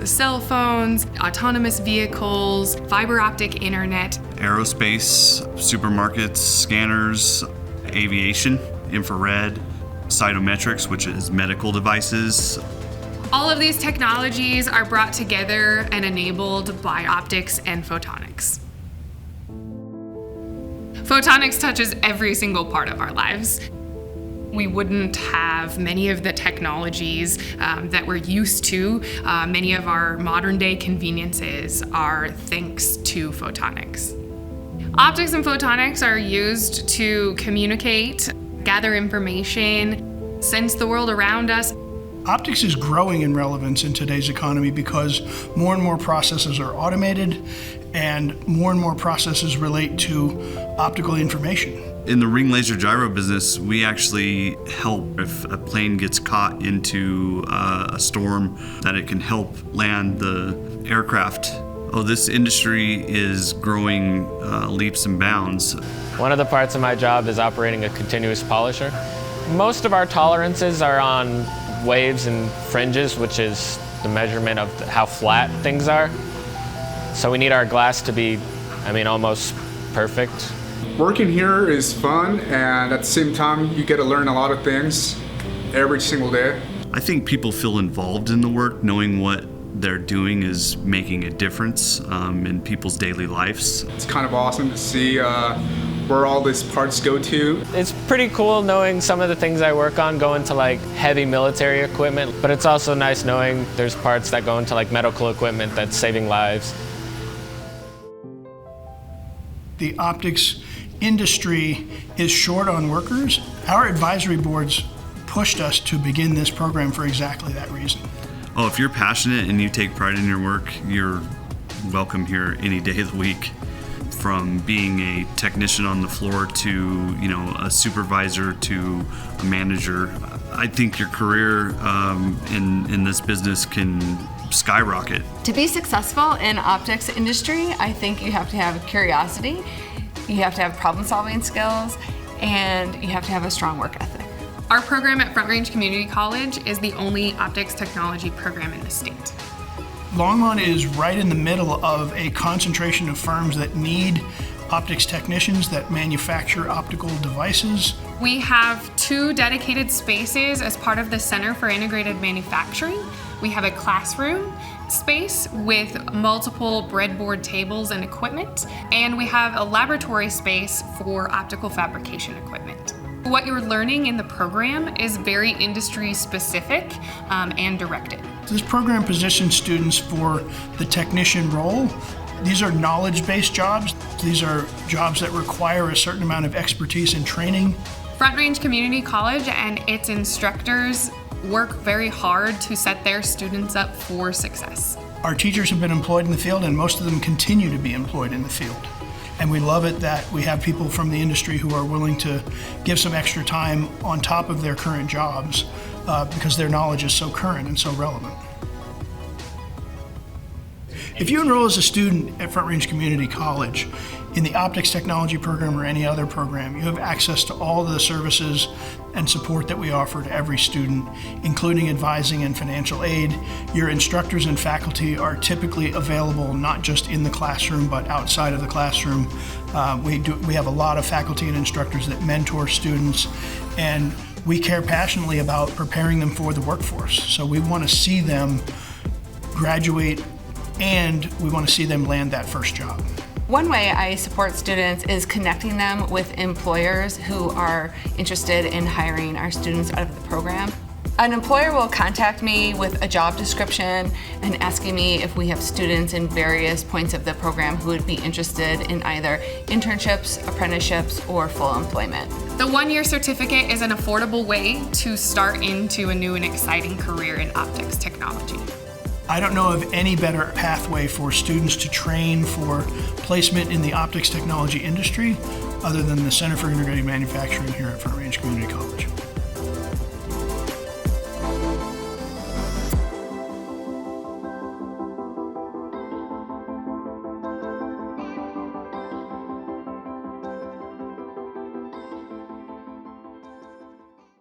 cell phones, autonomous vehicles, fiber optic internet, aerospace, supermarkets, scanners, aviation, infrared, cytometrics, which is medical devices. All of these technologies are brought together and enabled by optics and photonics. Photonics touches every single part of our lives. We wouldn't have many of the technologies that we're used to. Many of our modern day conveniences are thanks to photonics. Optics and photonics are used to communicate, gather information, sense the world around us. Optics is growing in relevance in today's economy because more and more processes are automated and more processes relate to optical information. In the ring laser gyro business, we actually help if a plane gets caught into a storm, that it can help land the aircraft. Oh, this industry is growing leaps and bounds. One of the parts of my job is operating a continuous polisher. Most of our tolerances are on waves and fringes, which is the measurement of how flat things are. So we need our glass to be, almost perfect. Working here is fun, and at the same time, you get to learn a lot of things every single day. I think people feel involved in the work, knowing what they're doing is making a difference in people's daily lives. It's kind of awesome to see where all these parts go to. It's pretty cool knowing some of the things I work on go into heavy military equipment, but it's also nice knowing there's parts that go into medical equipment that's saving lives. The optics industry is short on workers. Our advisory boards pushed us to begin this program for exactly that reason. Oh, if you're passionate and you take pride in your work, you're welcome here any day of the week. From being a technician on the floor to, a supervisor to a manager, I think your career in this business can skyrocket. To be successful in optics industry, I think you have to have curiosity, you have to have problem-solving skills, and you have to have a strong work ethic. Our program at Front Range Community College is the only optics technology program in the state. Longmont is right in the middle of a concentration of firms that need optics technicians that manufacture optical devices. We have 2 dedicated spaces as part of the Center for Integrated Manufacturing. We have a classroom space with multiple breadboard tables and equipment, and we have a laboratory space for optical fabrication equipment. What you're learning in the program is very industry specific and directed. This program positions students for the technician role. These are knowledge-based jobs. These are jobs that require a certain amount of expertise and training. Front Range Community College and its instructors work very hard to set their students up for success. Our teachers have been employed in the field, and most of them continue to be employed in the field. And we love it that we have people from the industry who are willing to give some extra time on top of their current jobs because their knowledge is so current and so relevant. If you enroll as a student at Front Range Community College in the optics technology program or any other program, you have access to all the services and support that we offer to every student, including advising and financial aid. Your instructors and faculty are typically available not just in the classroom but outside of the classroom. We have a lot of faculty and instructors that mentor students, and we care passionately about preparing them for the workforce. So we want to see them graduate, and we want to see them land that first job. One way I support students is connecting them with employers who are interested in hiring our students out of the program. An employer will contact me with a job description and asking me if we have students in various points of the program who would be interested in either internships, apprenticeships, or full employment. The one-year certificate is an affordable way to start into a new and exciting career in optics technology. I don't know of any better pathway for students to train for placement in the optics technology industry other than the Center for Integrated Manufacturing here at Front Range Community College.